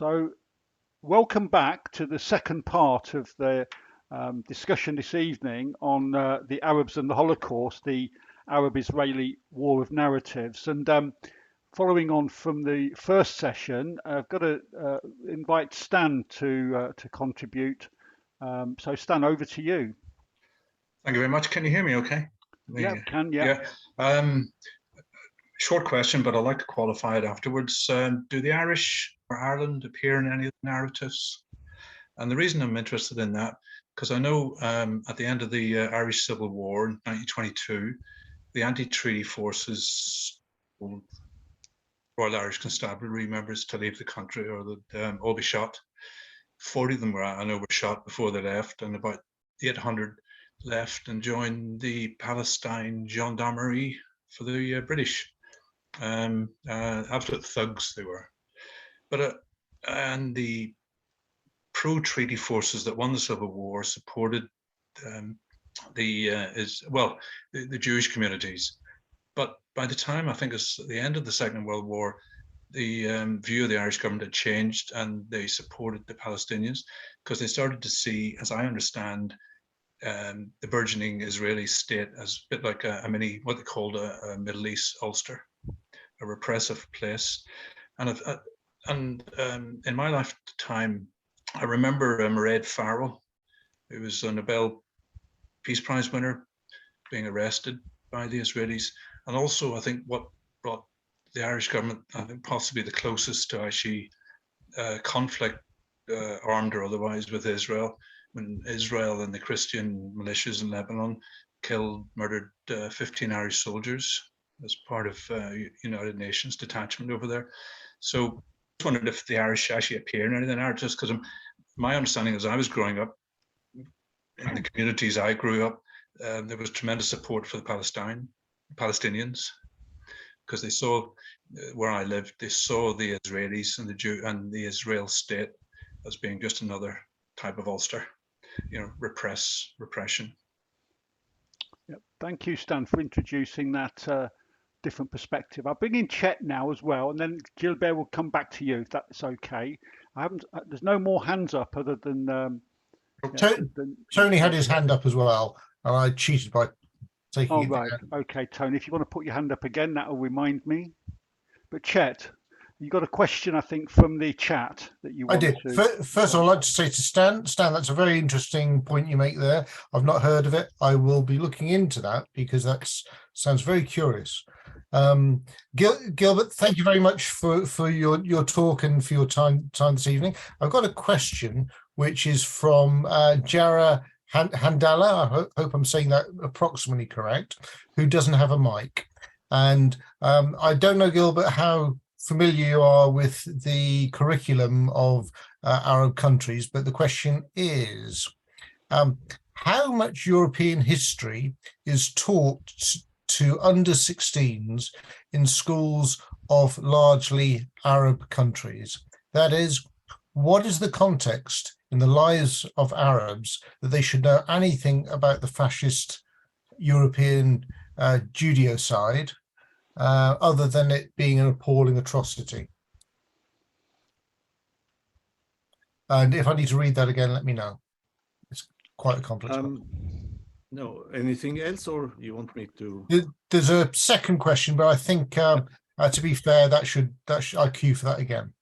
So, welcome back to the second part of the discussion this evening on the Arabs and the Holocaust, the Arab-Israeli War of Narratives. And following on from the first session, I've got to invite Stan to contribute. So, Stan, over to you. Thank you very much. Can you hear me okay? Yeah, can, yeah. Short question, but I'd like to qualify it afterwards. Do the Irish or Ireland appear in any of the narratives? And the reason I'm interested in that, because I know at the end of the Irish Civil War in 1922, the anti-treaty forces, Royal Irish Constabulary members, to leave the country or they'd all be shot. 40 of them were shot before they left, and about 800 left and joined the Palestine Gendarmerie for the British. Absolute thugs they were. But and the pro-treaty forces that won the Civil War supported the Jewish communities. But by the time I think it's the end of the Second World War, the view of the Irish government had changed, and they supported the Palestinians because they started to see, as I understand, the burgeoning Israeli state as a bit like a mini, what they called a Middle East Ulster, a repressive place. And in my lifetime, I remember Mairead Farrell, who was a Nobel Peace Prize winner, being arrested by the Israelis. And also, I think what brought the Irish government, I think possibly the closest to actually conflict, armed or otherwise, with Israel, when Israel and the Christian militias in Lebanon murdered 15 Irish soldiers as part of United Nations detachment over there. So I just wondered if the Irish actually appear in any of the narratives, because my understanding as I was growing up, in the communities I grew up, there was tremendous support for the Palestinians, because they saw, where I lived, they saw the Israelis and the Israel state as being just another type of Ulster, repression. Yeah, thank you, Stan, for introducing that different perspective. I'll bring in Chet now as well, and then Gilbert will come back to you if that's okay. There's no more hands up other than Tony had his hand up as well, and I cheated by taking it right down. Okay, Tony, if you want to put your hand up again, that'll remind me. But Chet, you got a question, I think, from the chat that you want to... First of all, I'd like to say to Stan, that's a very interesting point you make there. I've not heard of it. I will be looking into that because that sounds very curious. Gilbert, thank you very much for your talk and for your time this evening. I've got a question which is from Jara Handala, I hope I'm saying that approximately correct, who doesn't have a mic. And I don't know, Gilbert, how familiar you are with the curriculum of Arab countries, but the question is, how much European history is taught to under 16s in schools of largely Arab countries? That is, what is the context in the lives of Arabs that they should know anything about the fascist European Judeocide, other than it being an appalling atrocity? And if I need to read that again, let me know. It's quite a complex one. No, anything else, or you want me to? There's a second question, but I think to be fair, that should I queue for that again.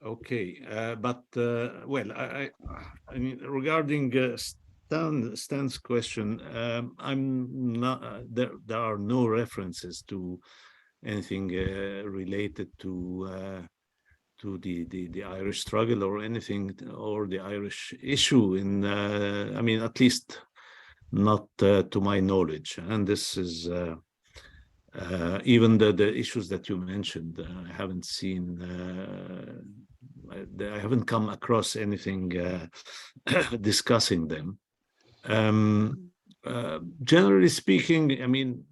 Okay, but well, I mean, regarding Stan's question, I'm not. There are no references to anything related to the Irish struggle or anything, or the Irish issue in. I mean, at least not to my knowledge, and this is. Even the issues that you mentioned, I haven't seen. I haven't come across anything discussing them. Generally speaking, I mean,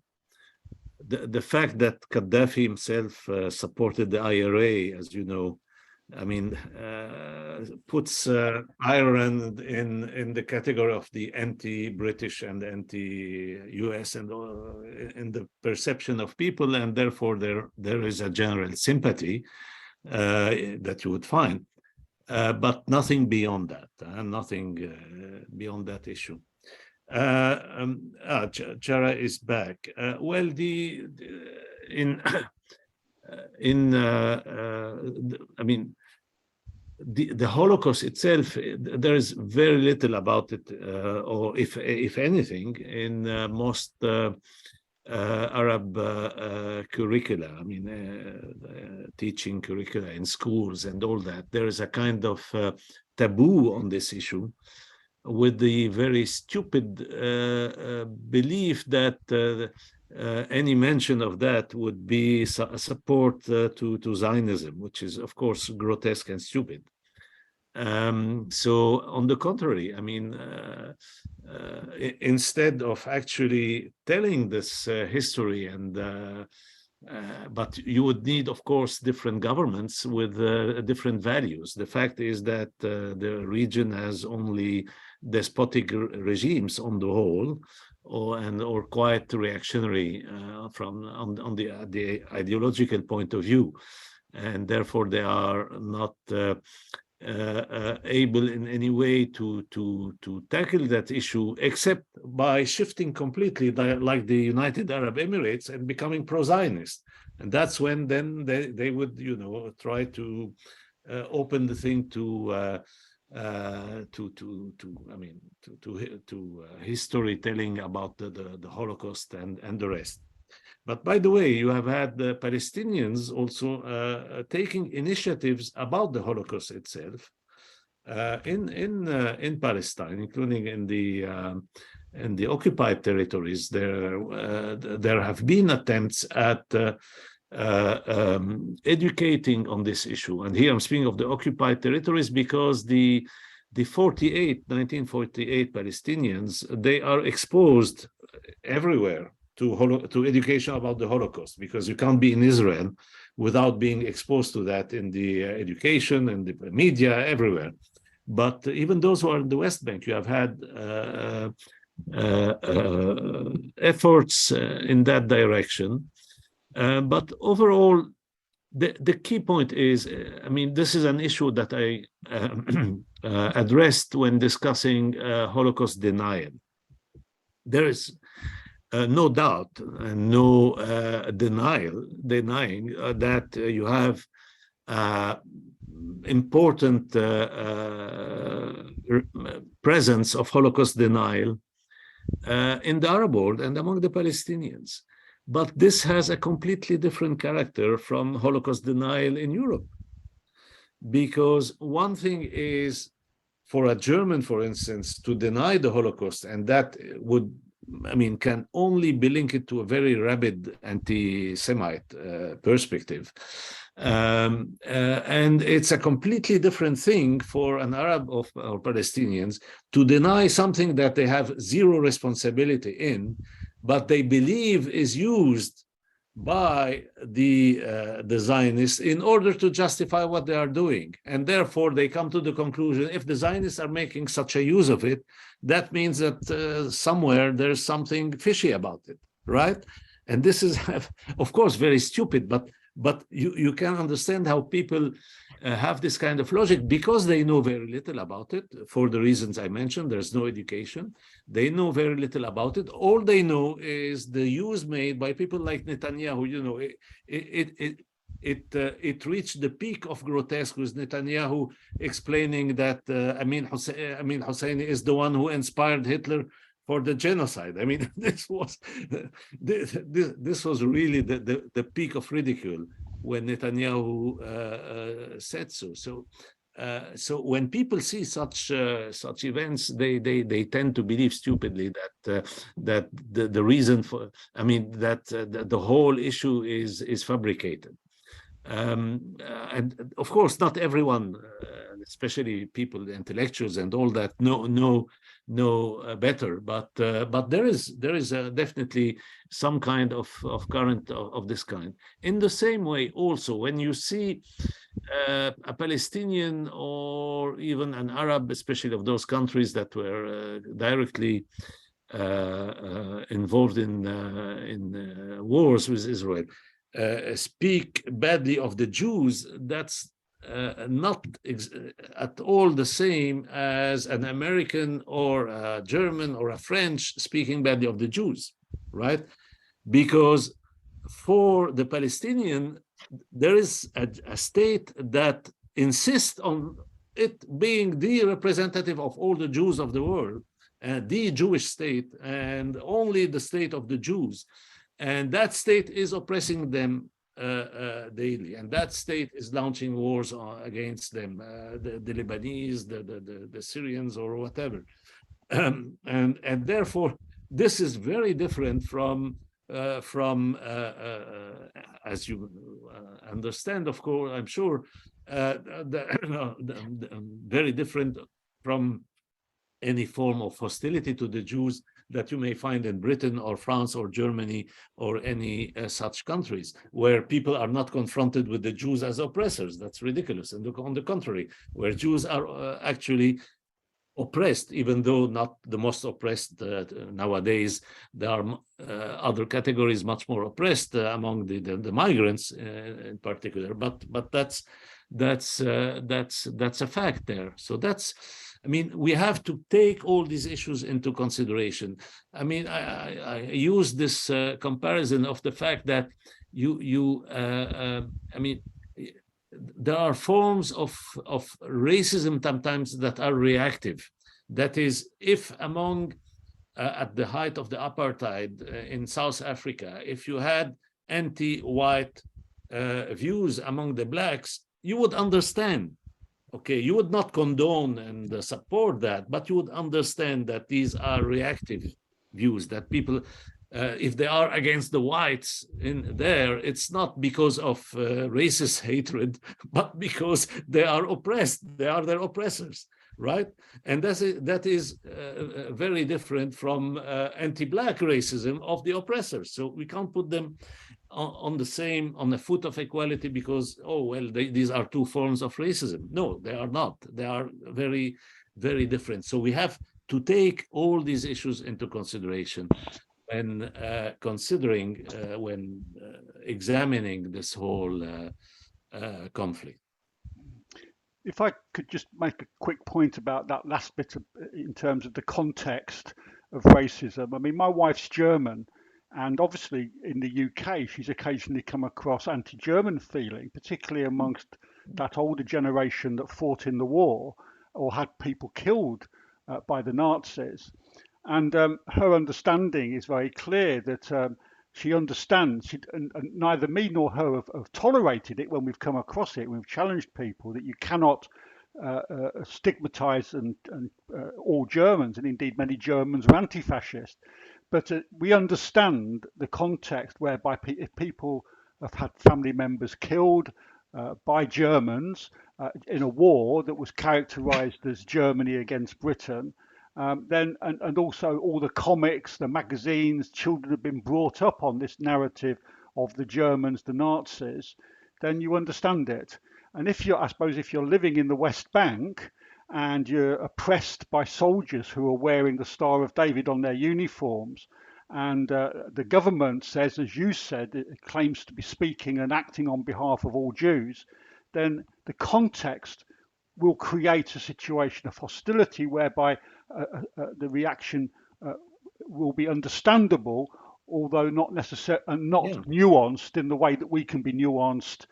the fact that Gaddafi himself supported the IRA, as you know, I mean, puts Ireland in the category of the anti-British and anti-US and in the perception of people, and therefore there is a general sympathy. that you would find, but nothing beyond that, nothing beyond that issue. Chara is back. Well, I mean, the Holocaust itself, there is very little about it, or if anything, in most Arab curricula. I mean, teaching curricula in schools and all that. There is a kind of taboo on this issue, with the very stupid belief that any mention of that would be support to Zionism, which is, of course, grotesque and stupid. So on the contrary, I mean, instead of actually telling this history, and but you would need, of course, different governments with different values. The fact is that the region has only despotic regimes on the whole, or quite reactionary on the ideological point of view, and therefore they are not able in any way to tackle that issue, except by shifting completely, like the United Arab Emirates, and becoming pro-Zionist. And that's when then they would, you know, try to open the thing to history telling about the Holocaust and the rest. But by the way, you have had the Palestinians also taking initiatives about the Holocaust itself in Palestine, including in the occupied territories. There have been attempts at educating on this issue. And here I'm speaking of the occupied territories because the 1948 Palestinians, they are exposed everywhere to education about the Holocaust, because you can't be in Israel without being exposed to that in the education and the media everywhere. But even those who are in the West Bank, you have had efforts in that direction. But overall, the key point is, I mean, this is an issue that I addressed when discussing Holocaust denial. There is no doubt and no denying that you have important presence of Holocaust denial in the Arab world and among the Palestinians. But this has a completely different character from Holocaust denial in Europe. Because one thing is for a German, for instance, to deny the Holocaust, and that would, I mean, can only be linked to a very rabid anti-Semite perspective. And it's a completely different thing for an Arab or Palestinians to deny something that they have zero responsibility in, but they believe is used by the Zionists in order to justify what they are doing. And therefore, they come to the conclusion, if the Zionists are making such a use of it, that means that somewhere there's something fishy about it, right? And this is, of course, very stupid, but you can understand how people have this kind of logic because they know very little about it. For the reasons I mentioned, there's no education. They know very little about it. All they know is the use made by people like Netanyahu. You know, it reached the peak of grotesque with Netanyahu explaining that Amin Husseini is the one who inspired Hitler for the genocide. I mean, this was really the peak of ridicule when Netanyahu said so. So when people see such events, they tend to believe stupidly that the reason for, I mean, that the whole issue is fabricated. And of course, not everyone, especially people, intellectuals, and all that know better. But there is definitely some kind of current of this kind. In the same way, also, when you see a Palestinian or even an Arab, especially of those countries that were directly involved in wars with Israel, speak badly of the Jews, that's not at all the same as an American or a German or a French speaking badly of the Jews, right? Because for the Palestinian, there is a state that insists on it being the representative of all the Jews of the world, the Jewish state, and only the state of the Jews. And that state is oppressing them daily, and that state is launching wars against them, the Lebanese, the Syrians, or whatever. And therefore, this is very different from as you understand, of course, I'm sure, very different from any form of hostility to the Jews that you may find in Britain or France or Germany or any such countries, where people are not confronted with the Jews as oppressors. That's ridiculous. And on the contrary, where Jews are actually oppressed, even though not the most oppressed nowadays. There are other categories much more oppressed among the migrants in particular. But that's a fact there. So that's, I mean, we have to take all these issues into consideration. I mean, I use this comparison of the fact that I mean, there are forms of racism sometimes that are reactive. That is, if among, at the height of the apartheid in South Africa, if you had anti-white views among the blacks, you would understand. Okay, you would not condone and support that, but you would understand that these are reactive views, that people, if they are against the whites in there, it's not because of racist hatred, but because they are oppressed. They are their oppressors, right? And that is very different from anti-black racism of the oppressors. So we can't put them on the foot of equality because, oh, well, these are two forms of racism. No, they are not. They are very, very different. So we have to take all these issues into consideration when considering, when examining this whole conflict. If I could just make a quick point about that last bit in terms of the context of racism. I mean, my wife's German, and obviously in the UK, she's occasionally come across anti-German feeling, particularly amongst that older generation that fought in the war or had people killed by the Nazis. And her understanding is very clear that she understands, and neither me nor her have tolerated it when we've come across it, we've challenged people that you cannot stigmatize all Germans, and indeed many Germans are anti-fascist. But we understand the context whereby if people have had family members killed by Germans in a war that was characterized as Germany against Britain, then and also all the comics, the magazines, children have been brought up on this narrative of the Germans, the Nazis, then you understand it. And if you're, I suppose, if you're living in the West Bank and you're oppressed by soldiers who are wearing the Star of David on their uniforms, and the government says, as you said, it claims to be speaking and acting on behalf of all Jews, then the context will create a situation of hostility whereby the reaction will be understandable, although not necessarily nuanced in the way that we can be nuanced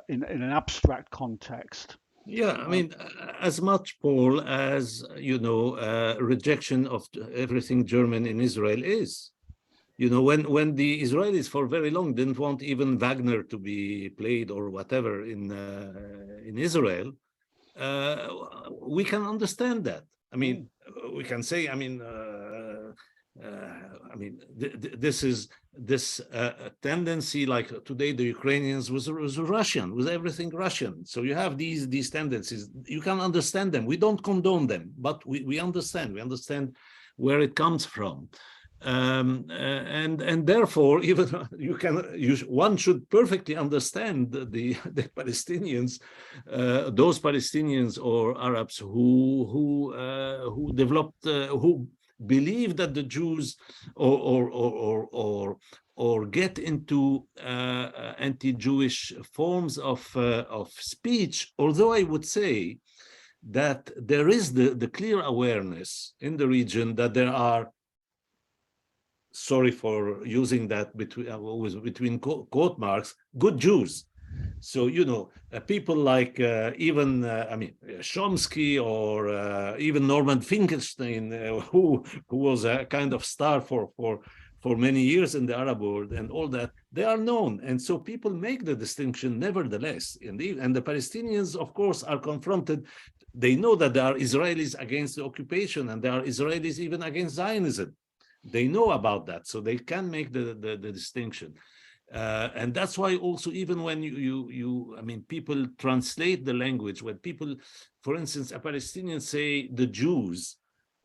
in an abstract context. Yeah, I mean, as much, Paul, as, you know, rejection of everything German in Israel is. You know, when the Israelis for very long didn't want even Wagner to be played or whatever in Israel, we can understand that. I mean, we can say, I mean, this tendency, like today the Ukrainians was Russian, was everything Russian. So you have these tendencies. You can understand them. We don't condone them, but we understand. We understand where it comes from. And therefore, even one should perfectly understand the Palestinians, those Palestinians or Arabs who developed, who believe that the Jews or or get into anti-Jewish forms of speech, although I would say that there is the clear awareness in the region that there are, sorry for using that between quote marks, good Jews. So, you know, people like even, I mean, Chomsky or even Norman Finkelstein, who was a kind of star for many years in the Arab world and all that, they are known. And so people make the distinction nevertheless. And the Palestinians, of course, are confronted. They know that there are Israelis against the occupation and there are Israelis even against Zionism. They know about that, so they can make the distinction. And that's why also, even when I mean, people translate the language, when people, for instance, a Palestinian say the Jews,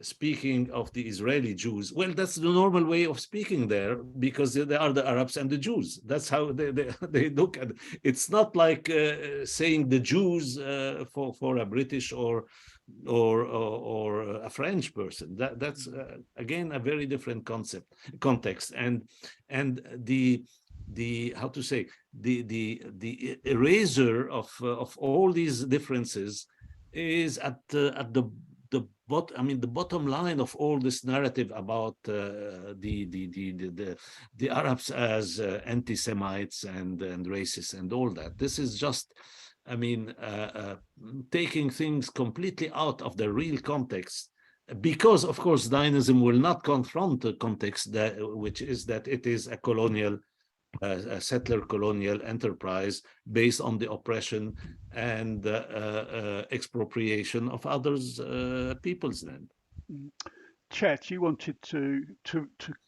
speaking of the Israeli Jews, well, that's the normal way of speaking there, because they are the Arabs and the Jews. That's how they look at it. It's not like saying the Jews for a British or a French person. That's again a very different context, and the how to say, the eraser of all these differences is at the bottom line of all this narrative about the Arabs as anti-Semites and racists and all that. This is just, I mean, taking things completely out of the real context, because, of course, Zionism will not confront the context which is that it is a colonial, a settler colonial enterprise based on the oppression and expropriation of others' people's land. Chet, you wanted to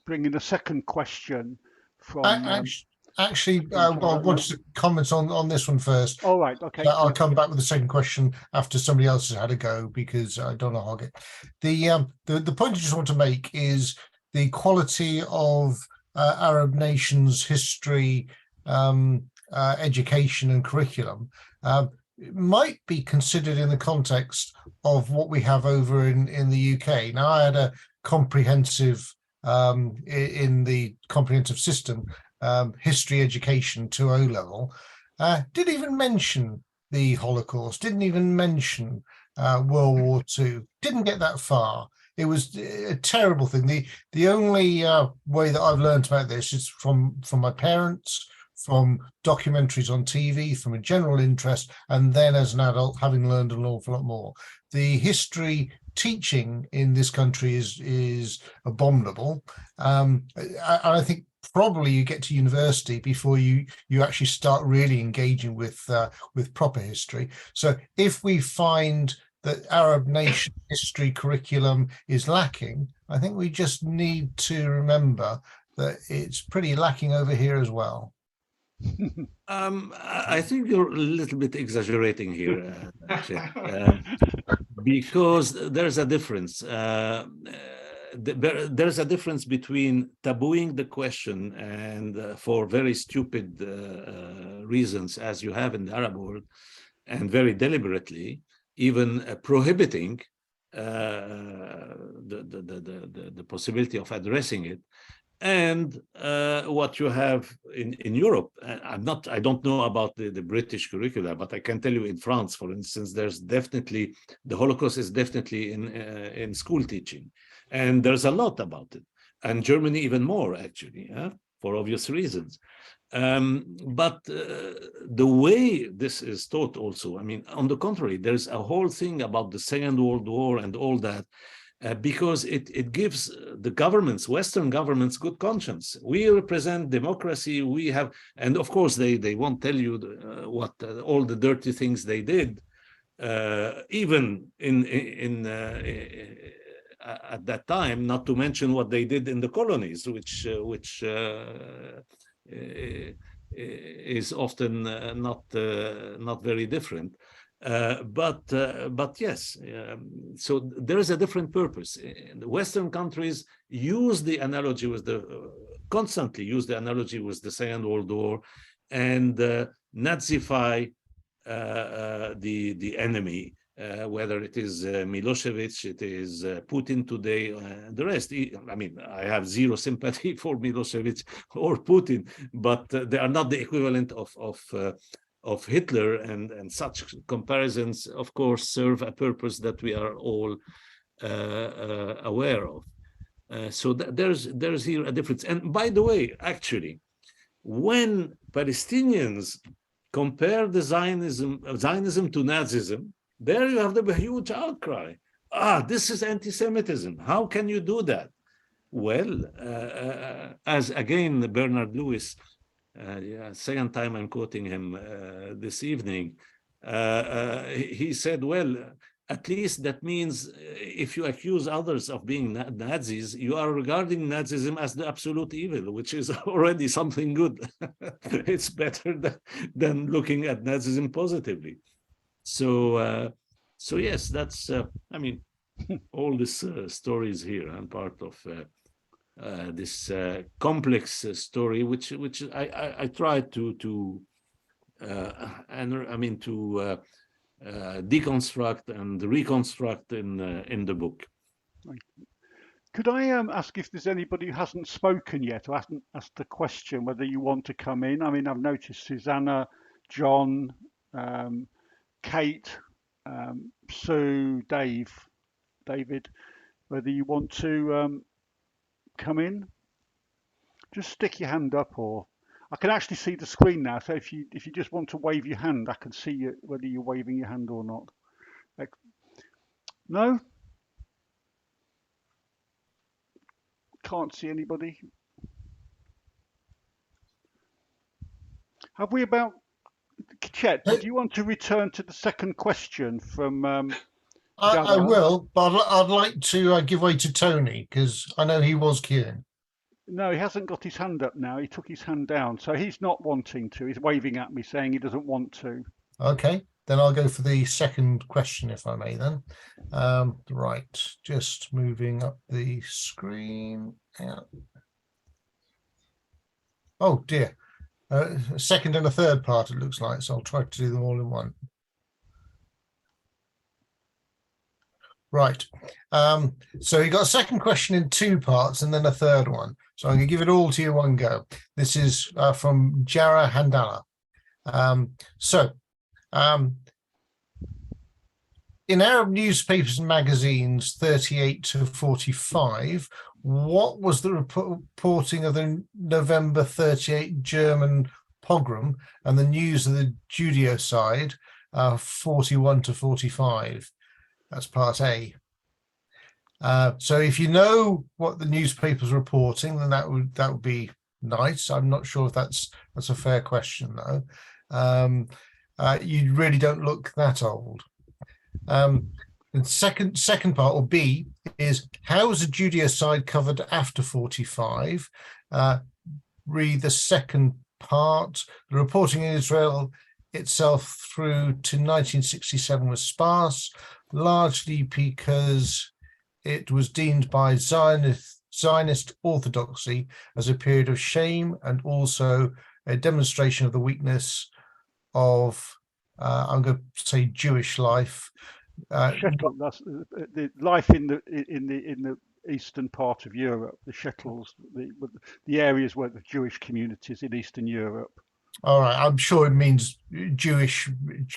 bring in a second question from. Actually, I wanted to comment on this one first. All right, okay. I'll come back with the second question after somebody else has had a go, because I don't know hog it. The point I just want to make is the quality of Arab nations' history, education and curriculum might be considered in the context of what we have over in the UK. Now, I had a comprehensive, in the comprehensive system, history education to O level, didn't even mention the Holocaust, didn't even mention World War II, didn't get that far. It was a terrible thing. The only way that I've learned about this is from my parents, from documentaries on TV, from a general interest, and then as an adult, having learned an awful lot more. The history teaching in this country is abominable. I think probably you get to university before you actually start really engaging with proper history. So if we find that Arab nation history curriculum is lacking, I think we just need to remember that it's pretty lacking over here as well. I think you're a little bit exaggerating here, because there's a difference. There's a difference between tabooing the question and for very stupid reasons, as you have in the Arab world, and very deliberately even prohibiting the possibility of addressing it, and what you have in Europe. I don't know about the British curricula, but I can tell you in France, for instance, there's definitely, the Holocaust is definitely in school teaching, and there's a lot about it, and Germany even more, actually, for obvious reasons. But the way this is taught also, I mean, on the contrary, there's a whole thing about the Second World War and all that, because it gives the governments, Western governments, good conscience. We represent democracy. We have, and of course they won't tell you what all the dirty things they did, even at that time. Not to mention what they did in the colonies, which is often not very different. But yes, so there is a different purpose. The Western countries use the analogy constantly use the analogy with the Second World War, and Nazify the enemy, whether it is Milosevic, it is Putin today, the rest. I mean, I have zero sympathy for Milosevic or Putin, but they are not the equivalent of Hitler, and such comparisons, of course, serve a purpose that we are all aware of. So there's here a difference. And by the way, actually, when Palestinians compare the Zionism to Nazism, there you have the huge outcry. This is anti-Semitism. How can you do that? Well, as again, Bernard Lewis, second time I'm quoting him this evening, he said, well, at least that means if you accuse others of being Nazis, you are regarding Nazism as the absolute evil, which is already something good. It's better than looking at Nazism positively. So yes, that's, I mean, all this stories here and part of this complex story, which I try to deconstruct and reconstruct in the book. Could I ask if there's anybody who hasn't spoken yet or hasn't asked the question whether you want to come in? I mean, I've noticed Susanna, John, Kate, Sue, David, whether you want to come in. Just stick your hand up, or I can actually see the screen now. So if you just want to wave your hand, I can see you, whether you're waving your hand or not. No? Can't see anybody. Have we about Chet? Did you want to return to the second question from? I will, but I'd like to give way to Tony because I know he was queuing. No, he hasn't got his hand up now. He took his hand down, so he's not wanting to. He's waving at me, saying he doesn't want to. Okay, then I'll go for the second question, if I may. Then, right, just moving up the screen. Yeah. Oh dear, a second and a third part. It looks like, so I'll try to do them all in one. Right. So you got a second question in two parts and then a third one. So I'm going to give it all to you one go. This is from Jara Handala. In Arab newspapers and magazines 38 to 45, what was the reporting of the November 38 German pogrom and the news of the Judeocide 41 to 45? That's part A. So if you know what the newspaper's reporting, then that would be nice. I'm not sure if that's a fair question though. You really don't look that old. The second part, or B, is how was the Judeocide covered after 45? Read the second part. The reporting in Israel itself through to 1967 was sparse, largely because it was deemed by Zionist orthodoxy as a period of shame and also a demonstration of the weakness of, I'm going to say, Jewish life. Shtetl, that's the life in the eastern part of Europe, the Shetels, the areas where the Jewish communities in Eastern Europe. All right, I'm sure it means Jewish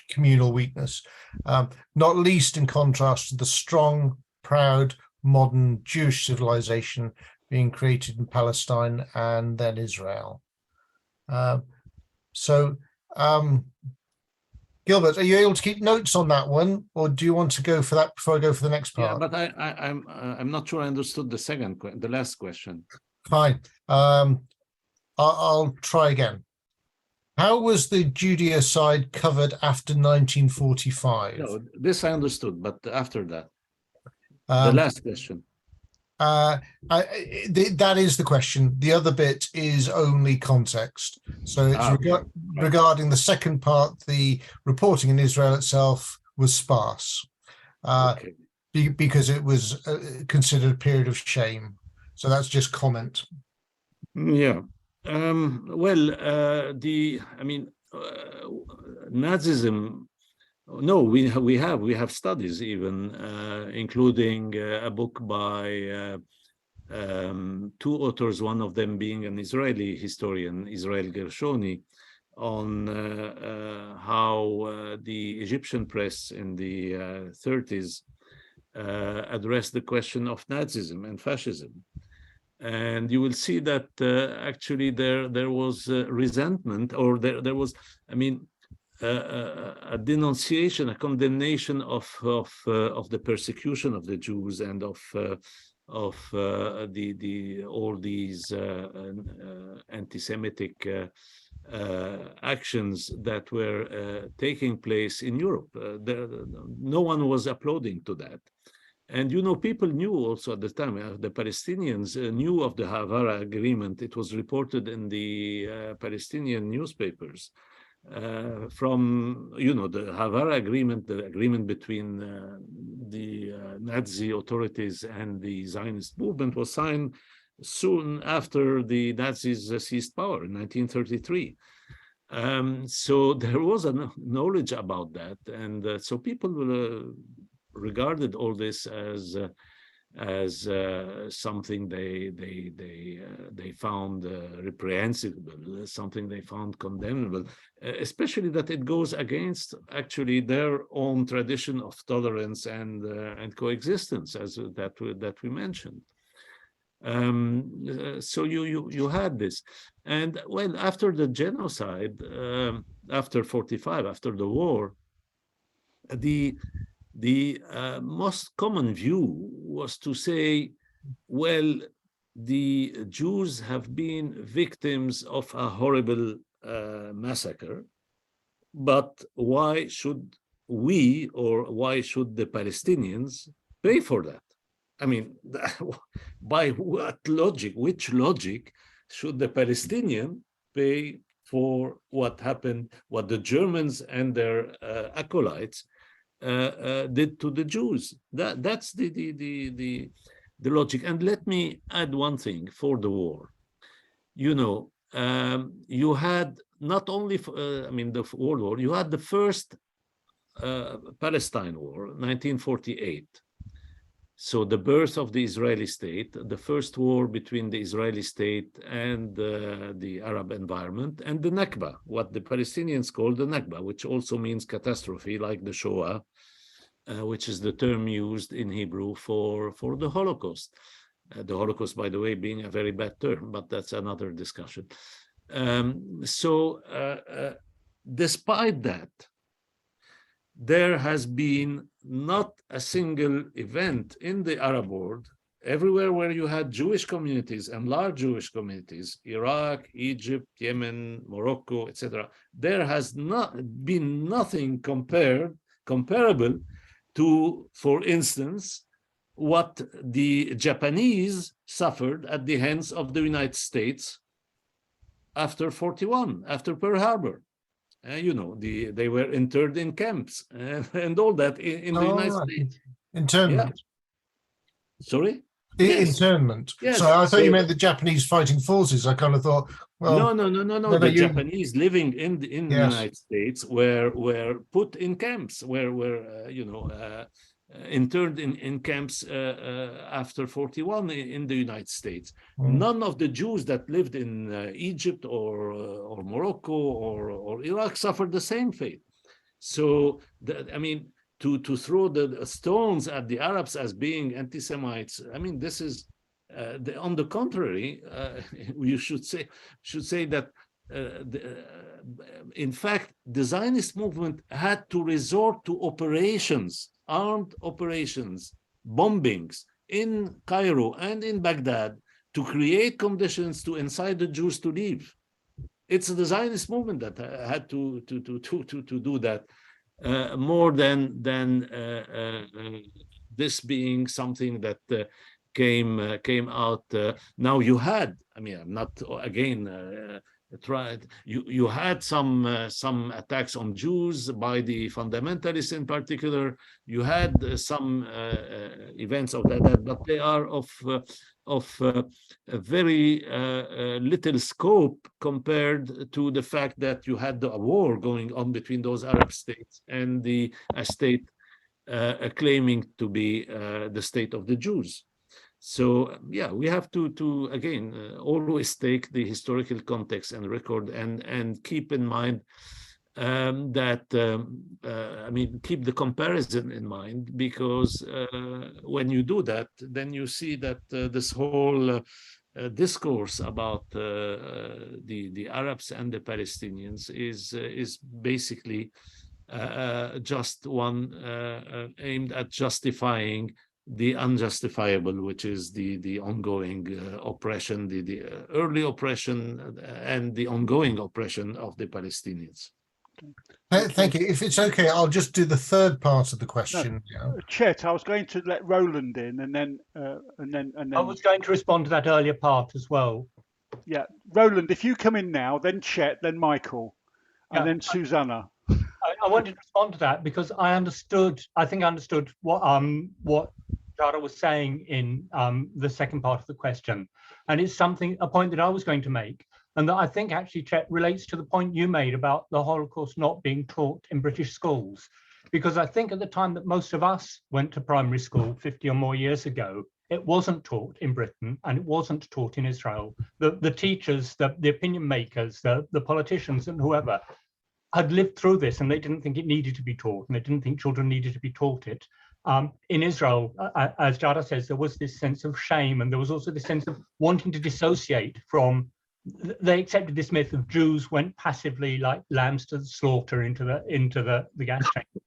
communal weakness, not least in contrast to the strong, proud, modern Jewish civilization being created in Palestine and then Israel. Gilbert, are you able to keep notes on that one, or do you want to go for that before I go for the next part? Yeah, but I'm not sure I understood the last question. Fine, I'll try again. How was the Judeocide covered after 1945? No, this I understood, but after that, the last question. That is the question. The other bit is only context. So it's regarding the second part, the reporting in Israel itself was sparse because it was considered a period of shame. So that's just comment. Yeah. Nazism No, we have studies even, including a book by two authors, one of them being an Israeli historian, Israel Gershoni, on how the Egyptian press in the 30s addressed the question of Nazism and fascism. And you will see that actually there was resentment, or there was, I mean, a denunciation, a condemnation of the persecution of the Jews and of all these anti-Semitic actions that were taking place in Europe. No one was applauding to that. And, you know, people knew also at the time, the Palestinians knew of the Havara agreement. It was reported in the Palestinian newspapers. From, you know, the Havara agreement, the agreement between the Nazi authorities and the Zionist movement was signed soon after the Nazis seized power in 1933. So there was a knowledge about that. And so people regarded all this as something they found reprehensible, something they found condemnable, especially that it goes against actually their own tradition of tolerance and coexistence, as that we mentioned. So you had this, and well, after the genocide, after 45, after the war, the most common view was to say, well, the Jews have been victims of a horrible massacre, but why should we, or why should the Palestinians pay for that? I mean, by what logic, which logic should the Palestinian pay for what happened, what the Germans and their acolytes did to the Jews? That's the logic. And let me add one thing for the war. You know, you had not only, I mean, the World War, you had the first Palestine War, 1948. So the birth of the Israeli state, the first war between the Israeli state and the Arab environment, and the Nakba, what the Palestinians call the Nakba, which also means catastrophe, like the Shoah, which is the term used in Hebrew for the Holocaust. The Holocaust, by the way, being a very bad term, but that's another discussion. Despite that, there has been not a single event in the Arab world, everywhere where you had Jewish communities and large Jewish communities, Iraq, Egypt, Yemen, Morocco, etc. There has not been nothing comparable to, for instance, what the Japanese suffered at the hands of the United States after 41, after Pearl Harbor. You know, they were interred in camps and all that in the United States. Internment. Yeah. Sorry? Internment. Yes. So I thought you meant the Japanese fighting forces. I kind of thought, well, no. The Japanese living in the United States were put in camps, were interned in camps after 41 in the United States. None of the Jews that lived in Egypt or Morocco or Iraq suffered the same fate. So, I mean, to throw the stones at the Arabs as being anti-Semites, I mean, this is, on the contrary, you should say that in fact, the Zionist movement had to resort to operations, armed operations, bombings in Cairo and in Baghdad to create conditions to incite the Jews to leave. It's the Zionist movement that had to do that, more than this being something that came out. Now you had, I mean, I'm not again. You had some attacks on Jews by the fundamentalists in particular. You had some events of that, but they are of of a very little scope compared to the fact that you had a war going on between those Arab states and a state claiming to be the state of the Jews. So yeah, we have to again always take the historical context and record and keep in mind that I mean, keep the comparison in mind, because when you do that, then you see that this whole discourse about the Arabs and the Palestinians is basically just one aimed at justifying the unjustifiable, which is the ongoing oppression, the early oppression and the ongoing oppression of the Palestinians. Thank you. If it's okay, I'll just do the third part of the question. Chet, I was going to let Roland in, and then I was going to respond to that earlier part as well. Yeah, Roland, if you come in now, then Chet, then Michael, and then Susanna. I wanted to respond to that because I think I understood what Jara was saying in the second part of the question, and it's a point that I was going to make, and that I think actually, Chet, relates to the point you made about the Holocaust not being taught in British schools. Because I think at the time that most of us went to primary school 50 or more years ago, it wasn't taught in Britain and it wasn't taught in Israel. The teachers, the opinion makers, the politicians and whoever had lived through this, and they didn't think it needed to be taught, and they didn't think children needed to be taught it. In Israel, as Jada says, there was this sense of shame, and there was also this sense of wanting to dissociate from. They accepted this myth of Jews went passively like lambs to the slaughter into the gas chamber,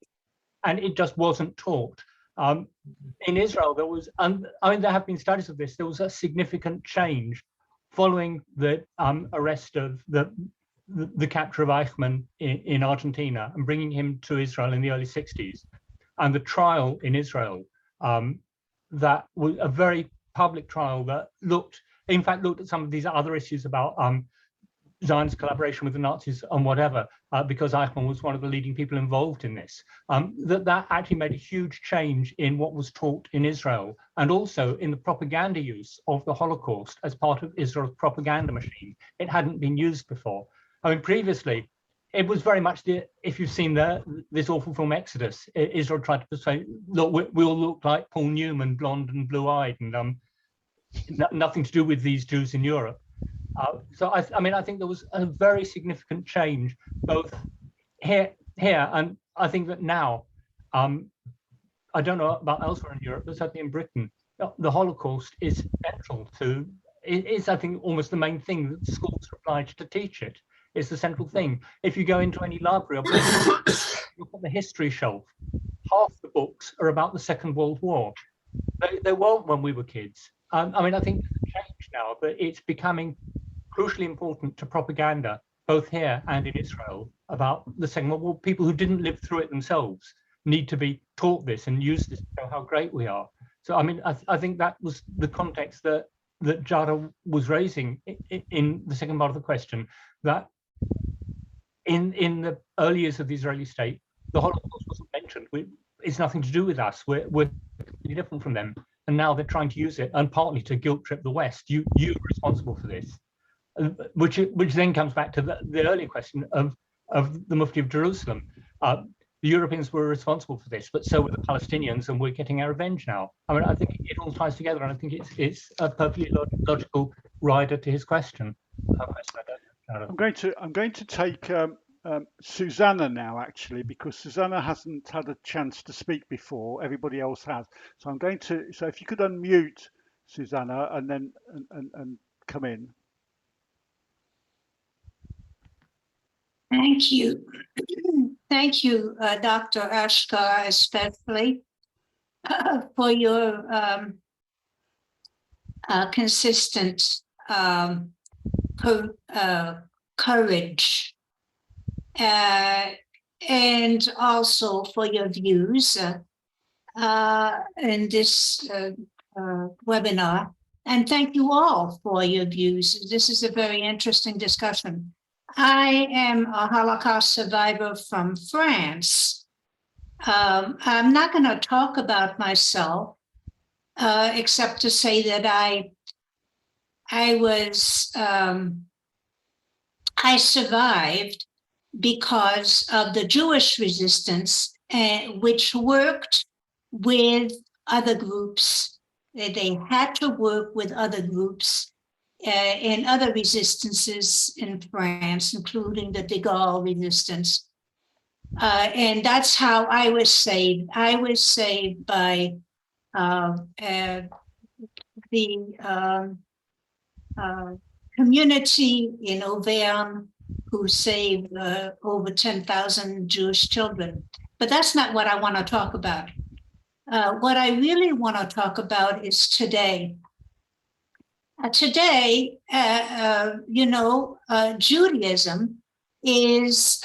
and it just wasn't taught. In Israel, there was, I mean, there have been studies of this. There was a significant change following the arrest of the capture of Eichmann in Argentina and bringing him to Israel in the early 60s, and the trial in Israel, that was a very public trial that looked at some of these other issues about Zionist collaboration with the Nazis and whatever, because Eichmann was one of the leading people involved in this. That actually made a huge change in what was taught in Israel, and also in the propaganda use of the Holocaust as part of Israel's propaganda machine. It hadn't been used before. I mean, previously, it was very much if you've seen this awful film Exodus, Israel tried to persuade, look, we all look like Paul Newman, blonde and blue-eyed, and nothing to do with these Jews in Europe. So I mean, I think there was a very significant change both here, and I think that now, I don't know about elsewhere in Europe, but certainly in Britain, the Holocaust is central to, it's I think almost the main thing that schools are obliged to teach it. It's the central thing. If you go into any library or look at the history shelf, half the books are about the Second World War. They weren't when we were kids. I mean, I think it's changed now, but it's becoming crucially important to propaganda, both here and in Israel, about the Second World War. People who didn't live through it themselves need to be taught this and use this to show how great we are. So, I mean, I think that was the context that Jada was raising in the second part of the question, that in the early years of the Israeli state, the Holocaust wasn't mentioned. It's nothing to do with us. We're completely different from them. And now they're trying to use it, and partly to guilt trip the West. You're responsible for this, which then comes back to the earlier question of the Mufti of Jerusalem. The Europeans were responsible for this, but so were the Palestinians, and we're getting our revenge now. I mean, I think it all ties together, and I think it's a perfectly logical rider to his question. I'm going to take Susanna now, actually, because Susanna hasn't had a chance to speak before. Everybody else has. So I'm going to. So if you could unmute Susanna and then and come in. Thank you. Thank you, Dr. Achcar, especially for your consistent courage, and also for your views in this webinar. And thank you all for your views. This is a very interesting discussion. I am a Holocaust survivor from France. I'm not going to talk about myself, except to say that I I survived because of the Jewish resistance, which worked with other groups. They had to work with other groups in other resistances in France, including the de Gaulle resistance. And that's how I was saved. I was saved by the community in Auvergne who saved over 10,000 Jewish children. But that's not what I want to talk about. What I really want to talk about is today. Today, Judaism is,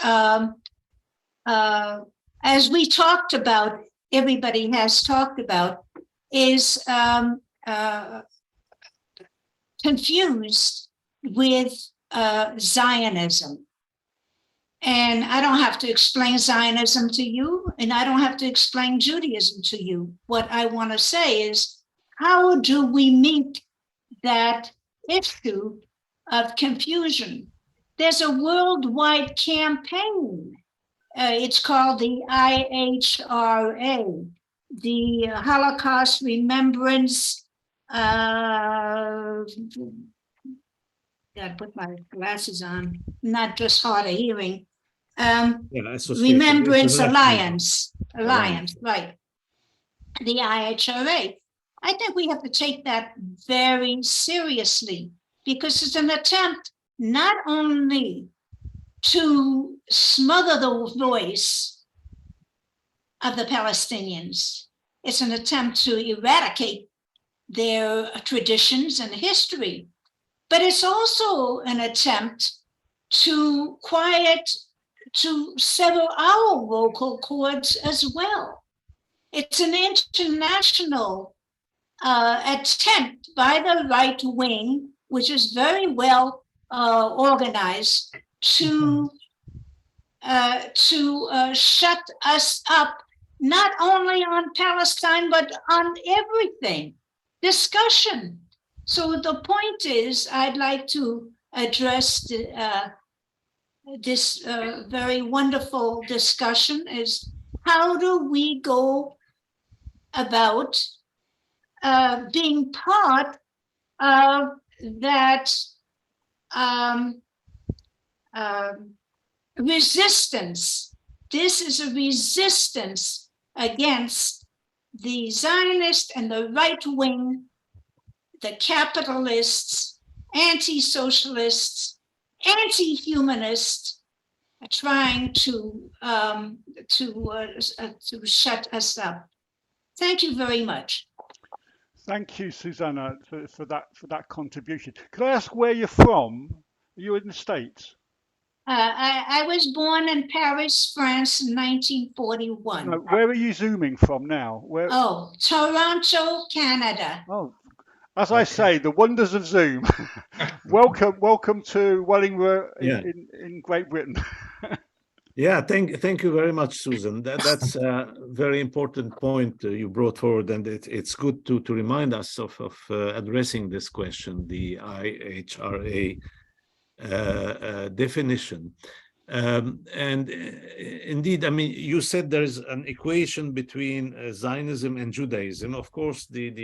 as we talked about, everybody has talked about, is confused with Zionism. And I don't have to explain Zionism to you, and I don't have to explain Judaism to you. What I want to say is, how do we meet that issue of confusion? There's a worldwide campaign. It's called the IHRA, the Holocaust Remembrance. Gotta put my glasses on, not just hard of hearing. Remembrance Alliance, right. The IHRA. I think we have to take that very seriously, because it's an attempt not only to smother the voice of the Palestinians, it's an attempt to eradicate their traditions and history, but it's also an attempt to sever our vocal cords as well. It's an international attempt by the right wing, which is very well organized, to shut us up, not only on Palestine, but on everything. Discussion. So the point is, I'd like to address this very wonderful discussion is, how do we go about being part of that resistance? This is a resistance against the Zionist and the right wing, the capitalists, anti-socialists, anti-humanists, trying to shut us up. Thank you very much. Thank you, Susanna, for that contribution. Could I ask where you're from? Are you in the States? I was born in Paris, France in 1941. No, where are you zooming from now? Where? Oh, Toronto, Canada. Oh, as I say, the wonders of Zoom. welcome to Wellingborough in Great Britain. Yeah, thank you very much, Susan. That's a very important point you brought forward, and it's good to remind us of addressing this question, the IHRA definition. And indeed, I mean, you said there is an equation between Zionism and Judaism. Of course, the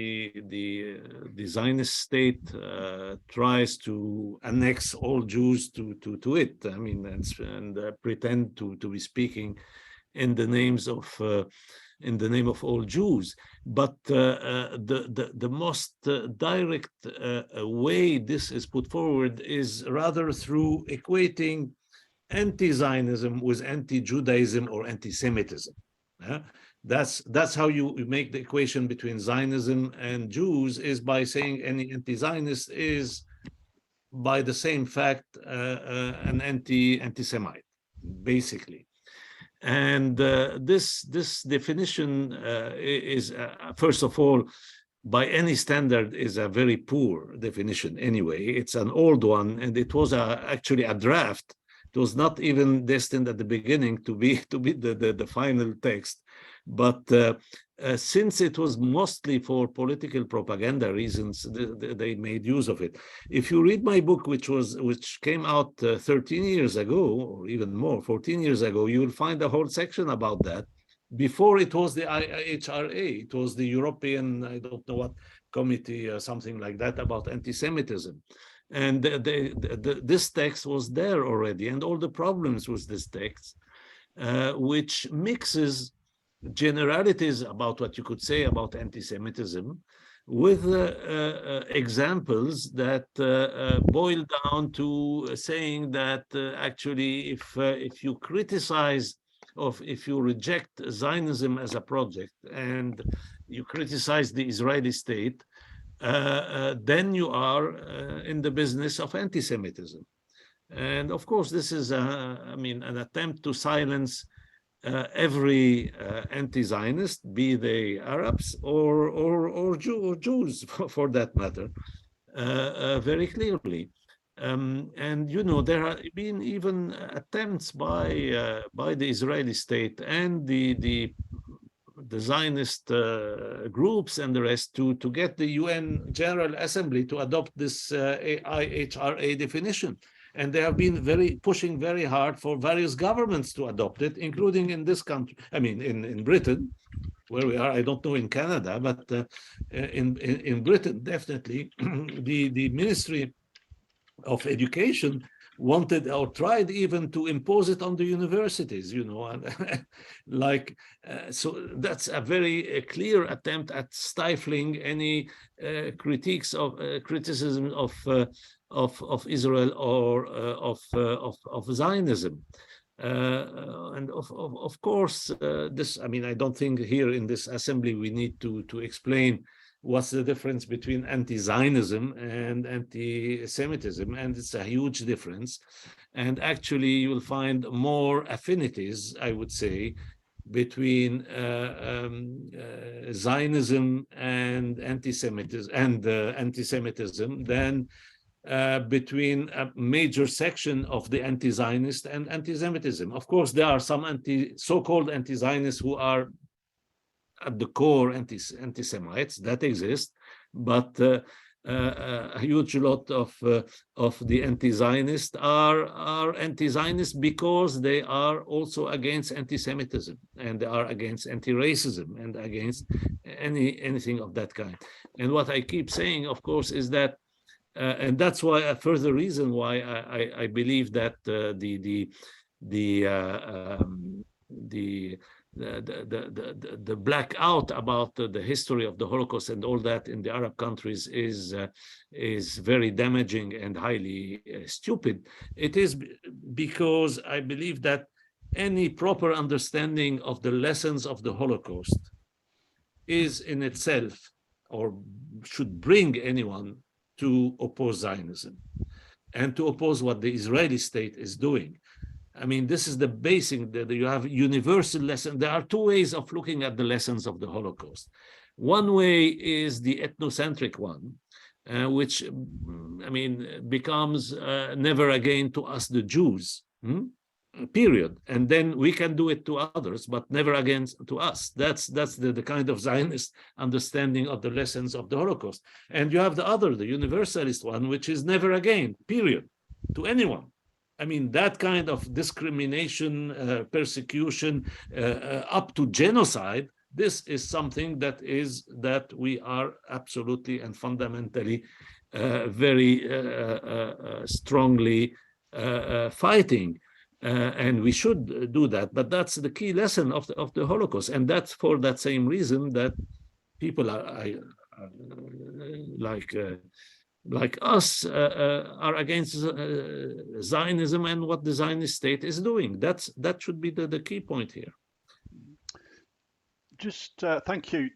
Zionist state tries to annex all Jews to it. I mean, and pretend to be speaking in the name of all Jews. But the most direct way this is put forward is rather through equating anti-Zionism with anti-Judaism or anti-Semitism. That's how you make the equation between Zionism and Jews, is by saying any anti-Zionist is, by the same fact, an anti-Semite, basically. And this definition is, first of all, by any standard, is a very poor definition anyway. It's an old one, and it was actually a draft It was not even destined at the beginning to be the final text, but since it was mostly for political propaganda reasons, they made use of it. If you read my book, which came out 13 years ago, or even more, 14 years ago, you will find a whole section about that. Before it was the IHRA, it was the European, I don't know what committee or something like that, about anti-Semitism. And this text was there already, and all the problems with this text, which mixes generalities about what you could say about anti-Semitism with examples that boil down to saying that actually if you criticize or if you reject Zionism as a project and you criticize the Israeli state, then you are in the business of anti-Semitism. And of course, this is, an attempt to silence every anti-Zionist, be they Arabs or Jews, for that matter, very clearly. And there have been even attempts by the Israeli state and the Zionist groups and the rest to get the UN General Assembly to adopt this IHRA definition. And they have been pushing very hard for various governments to adopt it, including in this country. I mean, in Britain, where we are. I don't know in Canada, but in Britain, definitely, the Ministry of Education wanted or tried even to impose it on the universities, so that's a very clear attempt at stifling any criticism of Israel or of Zionism. And of course, I don't think here in this assembly we need to explain what's the difference between anti-Zionism and anti-Semitism, and it's a huge difference. And actually, you will find more affinities, I would say, between Zionism and anti-Semitism than between a major section of the anti-Zionist and anti-Semitism. Of course, there are some so-called anti-Zionists who are at the core anti-Semites that exist, but a huge lot of the anti-Zionists are anti-Zionists because they are also against anti-Semitism, and they are against anti-racism and against anything of that kind. And what I keep saying, of course, is that, and that's why a further reason why I believe that the blackout about the history of the Holocaust and all that in the Arab countries is very damaging and highly stupid. It is because I believe that any proper understanding of the lessons of the Holocaust is in itself, or should bring anyone to oppose Zionism and to oppose what the Israeli state is doing. I mean, this is the basic, that you have universal lesson. There are two ways of looking at the lessons of the Holocaust. One way is the ethnocentric one, which, becomes never again to us, the Jews, period. And then we can do it to others, but never again to us. That's the kind of Zionist understanding of the lessons of the Holocaust. And you have the other, the universalist one, which is never again, period, to anyone. I mean, that kind of discrimination, persecution, up to genocide, this is something that we are absolutely and fundamentally very strongly fighting. And we should do that. But that's the key lesson of the Holocaust. And that's for that same reason that people like us are against Zionism and what the Zionist state is doing. That should be the key point here. Just thank you,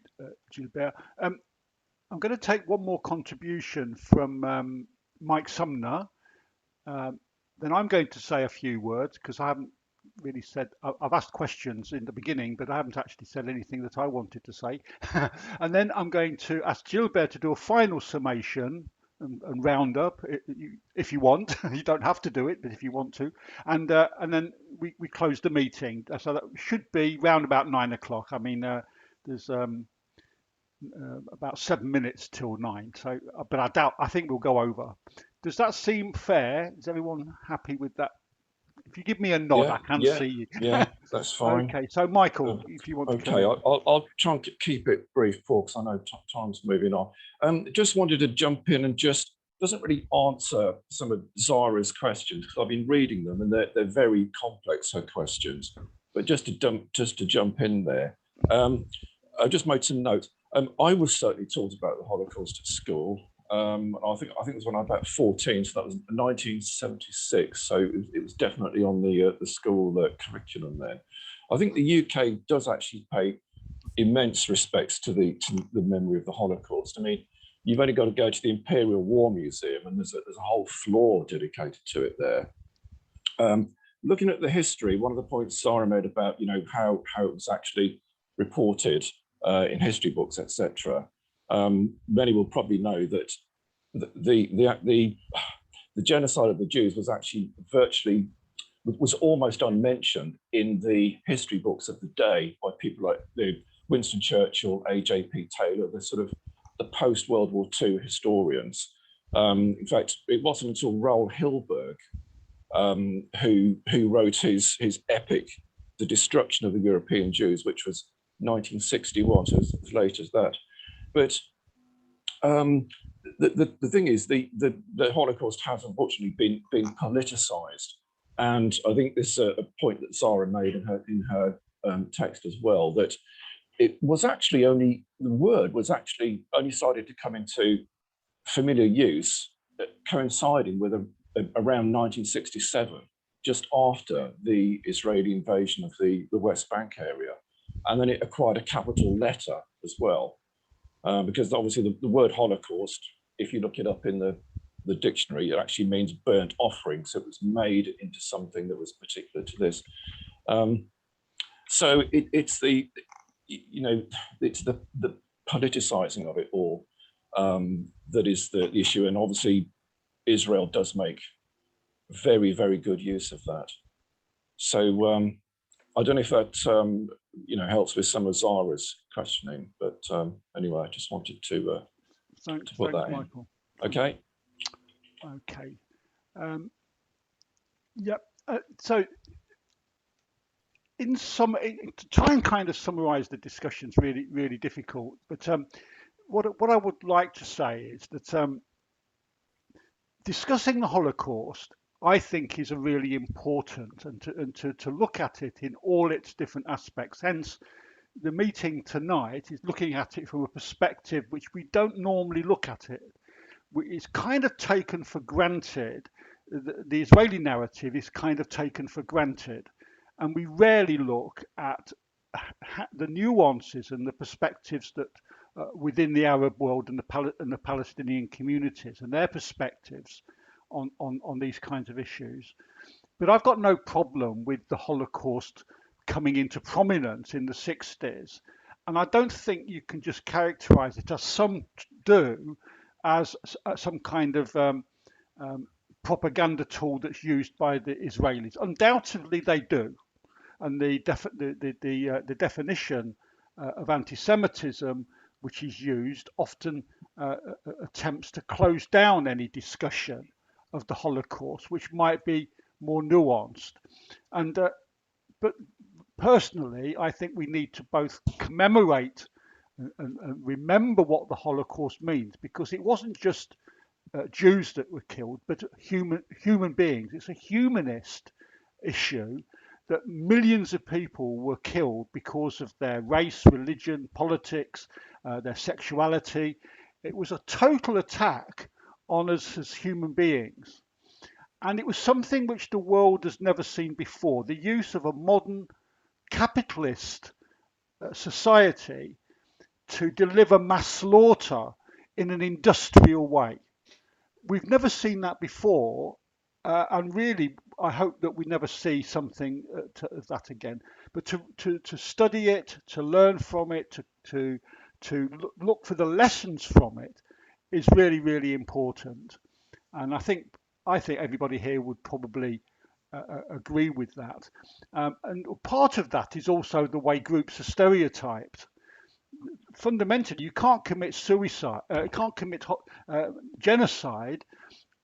Gilbert. I'm going to take one more contribution from Mike Sumner. Then I'm going to say a few words because I haven't really said, I've asked questions in the beginning, but I haven't actually said anything that I wanted to say. And then I'm going to ask Gilbert to do a final summation and round up if you want. You don't have to do it, but if you want to, and then we close the meeting. So that should be round about 9 o'clock. I mean, there's about 7 minutes till 9. So, but I think we'll go over. Does that seem fair? Is everyone happy with that? If you give me a nod, I can see you. Yeah, that's fine. Okay, so Michael, if you want to Okay, I'll try and keep it brief, Paul, because I know time's moving on. Just wanted to jump in and just doesn't really answer some of Zara's questions, because I've been reading them and they're very complex, her questions. But just to jump in there, I just made some notes. I was certainly taught about the Holocaust at school. I think it was when I was about 14, so that was 1976. So it was definitely on the school curriculum then. I think the UK does actually pay immense respects to the memory of the Holocaust. I mean, you've only got to go to the Imperial War Museum, and there's a whole floor dedicated to it there. Looking at the history, one of the points Sarah made about how it was actually reported in history books, etc. Many will probably know that the genocide of the Jews was actually was almost unmentioned in the history books of the day by people like Winston Churchill, A.J.P. Taylor, the sort of the post-World War II historians. In fact, it wasn't until Raoul Hilberg who wrote his epic, The Destruction of the European Jews, which was 1961, so as late as that. But the thing is, the Holocaust has unfortunately been politicized, and I think this is a point that Zara made in her text as well, that it was actually the word was actually only started to come into familiar use coinciding with around 1967, just after the Israeli invasion of the West Bank area, and then it acquired a capital letter as well. Because obviously the word Holocaust, if you look it up in the dictionary, it actually means burnt offering. So it was made into something that was particular to this. So it's the politicizing of it all that is the issue. And obviously Israel does make very, very good use of that. So I don't know if that helps with some of Zara's questioning, but anyway, I just wanted to put that in. Michael. Okay. Okay. Yep. So, to try and kind of summarise the discussion is really, really difficult. But what I would like to say is that discussing the Holocaust, I think, is a really important, and to look at it in all its different aspects. Hence, the meeting tonight is looking at it from a perspective which we don't normally look at it. It's kind of taken for granted. The Israeli narrative is kind of taken for granted, and we rarely look at the nuances and the perspectives that within the Arab world and the Palestinian communities and their perspectives on these kinds of issues. But I've got no problem with the Holocaust coming into prominence in the 60s. And I don't think you can just characterize it, as some do, as some kind of propaganda tool that's used by the Israelis. Undoubtedly they do. And the definition of anti-Semitism, which is used, often attempts to close down any discussion of the Holocaust, which might be more nuanced. And but personally, I think we need to both commemorate and remember what the Holocaust means, because it wasn't just Jews that were killed, but human beings. It's a humanist issue that millions of people were killed because of their race, religion, politics, their sexuality. It was a total attack on us as human beings. And it was something which the world has never seen before. The use of a modern capitalist society to deliver mass slaughter in an industrial way. We've never seen that before, and really, I hope that we never see something of that again. But to study it, to learn from it, to look for the lessons from it, is really, really important. And I think everybody here would probably agree with that. And part of that is also the way groups are stereotyped. Fundamentally, you can't commit suicide, can't commit genocide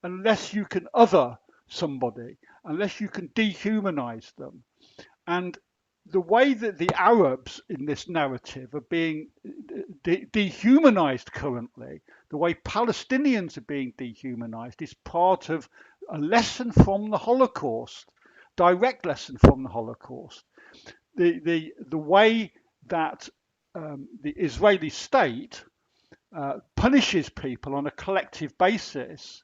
unless you can other somebody, unless you can dehumanize them. And the way that the Arabs in this narrative are being dehumanized currently, the way Palestinians are being dehumanized, is part of a lesson from the Holocaust, direct lesson from the Holocaust. The way that the Israeli state punishes people on a collective basis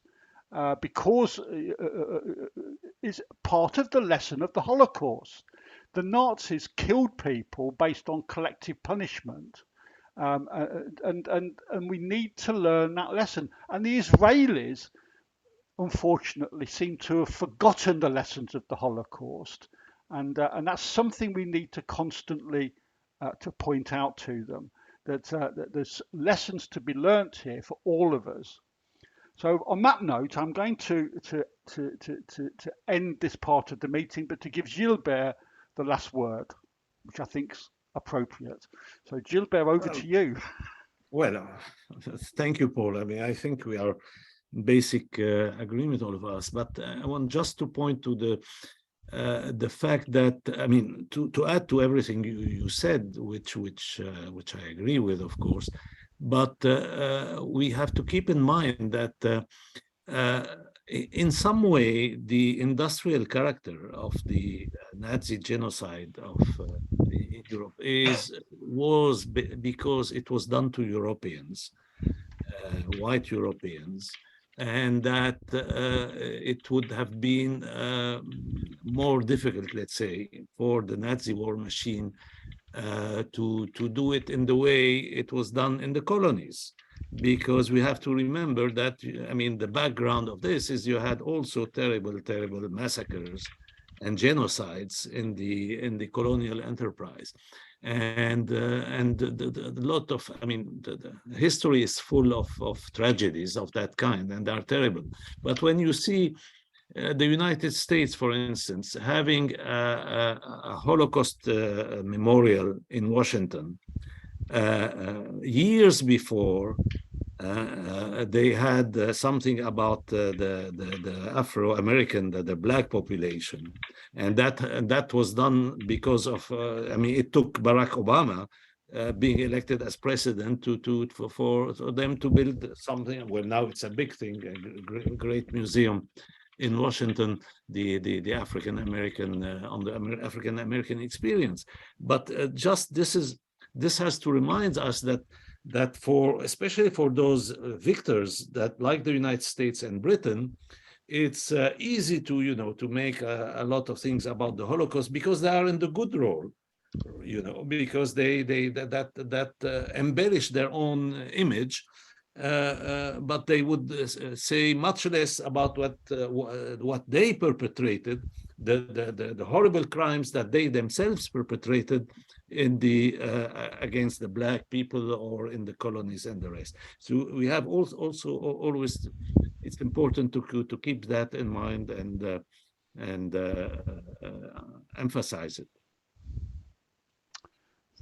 because is part of the lesson of the Holocaust. The Nazis killed people based on collective punishment, and we need to learn that lesson. And the Israelis, unfortunately, seem to have forgotten the lessons of the Holocaust, and that's something we need to constantly to point out to them, that there's lessons to be learnt here for all of us. So on that note, I'm going to end this part of the meeting, but to give Gilbert the last word, which I think's appropriate. So Gilbert, over to you. Well, thank you, Paul. I mean, I think we are in basic agreement, all of us. But I want just to point to the fact that, I mean, to add to everything you said, which I agree with, of course. But we have to keep in mind that in some way, the industrial character of the Nazi genocide of Europe was because it was done to Europeans, white Europeans, and that it would have been more difficult, let's say, for the Nazi war machine to do it in the way it was done in the colonies. Because we have to remember that, I mean, the background of this is you had also terrible massacres and genocides in the colonial enterprise, and the lot of, I mean, the history is full of tragedies of that kind, and they are terrible. But when you see the United States, for instance, having a Holocaust memorial in Washington, years before, they had something about the Afro-American, the Black population, and that was done because of, I mean, it took Barack Obama being elected as president for them to build something. Well, now it's a big thing, a great museum in Washington, the African American on the African American experience. But just this has to remind us that for, especially for those victors that, like the United States and Britain, it's easy to make a lot of things about the Holocaust because they are in the good role, because they embellish their own image, but they would say much less about what they perpetrated, the horrible crimes that they themselves perpetrated in the against the Black people or in the colonies and the rest. So we have also always, it's important to keep that in mind and emphasize it.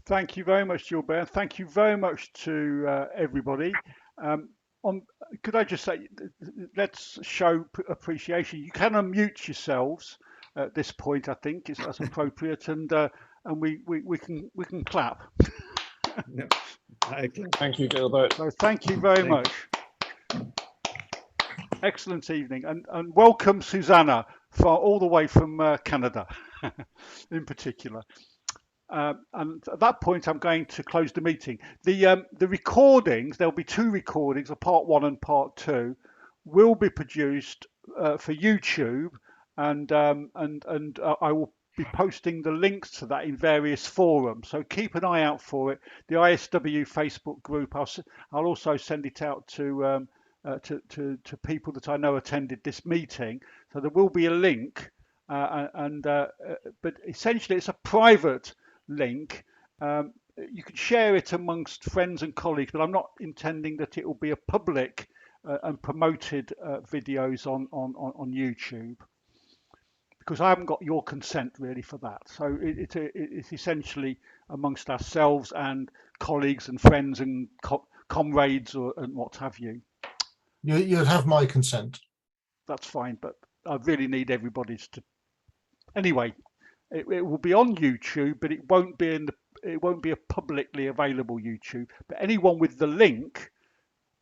Thank you very much, Gilbert. Thank you very much to everybody. Could I just say, let's show appreciation. You can unmute yourselves at this point. I think that's appropriate, and we can clap. Yeah. Thank you, Gilbert. So thank you very much. Excellent evening, and welcome, Susanna, all the way from Canada, in particular. And at that point, I'm going to close the meeting. The recordings, there'll be 2 recordings, a part 1 and part 2, will be produced for YouTube, and I will be posting the links to that in various forums. So keep an eye out for it. The ISW Facebook group, I'll also send it out to people that I know attended this meeting. So there will be a link, but essentially it's a private link. you can share it amongst friends and colleagues, but I'm not intending that it will be a public and promoted videos on YouTube, because I haven't got your consent really for that. So it's essentially amongst ourselves and colleagues and friends and comrades and what have you. You'd have my consent. That's fine, but I really need everybody's to. Anyway, it will be on YouTube, but it won't be a publicly available YouTube. But anyone with the link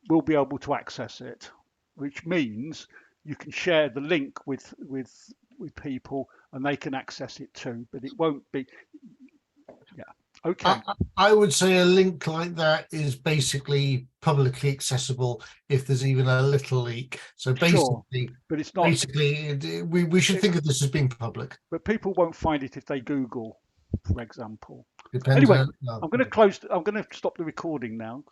will be able to access it, which means you can share the link with people and they can access it too. But it won't be. Yeah. Okay. I would say a link like that is basically publicly accessible if there's even a little leak. So basically, sure, but it's not. Basically, we should think of this as being public. But people won't find it if they Google, for example. Depends Anyway, on, no. I'm going to close. I'm going to stop the recording now.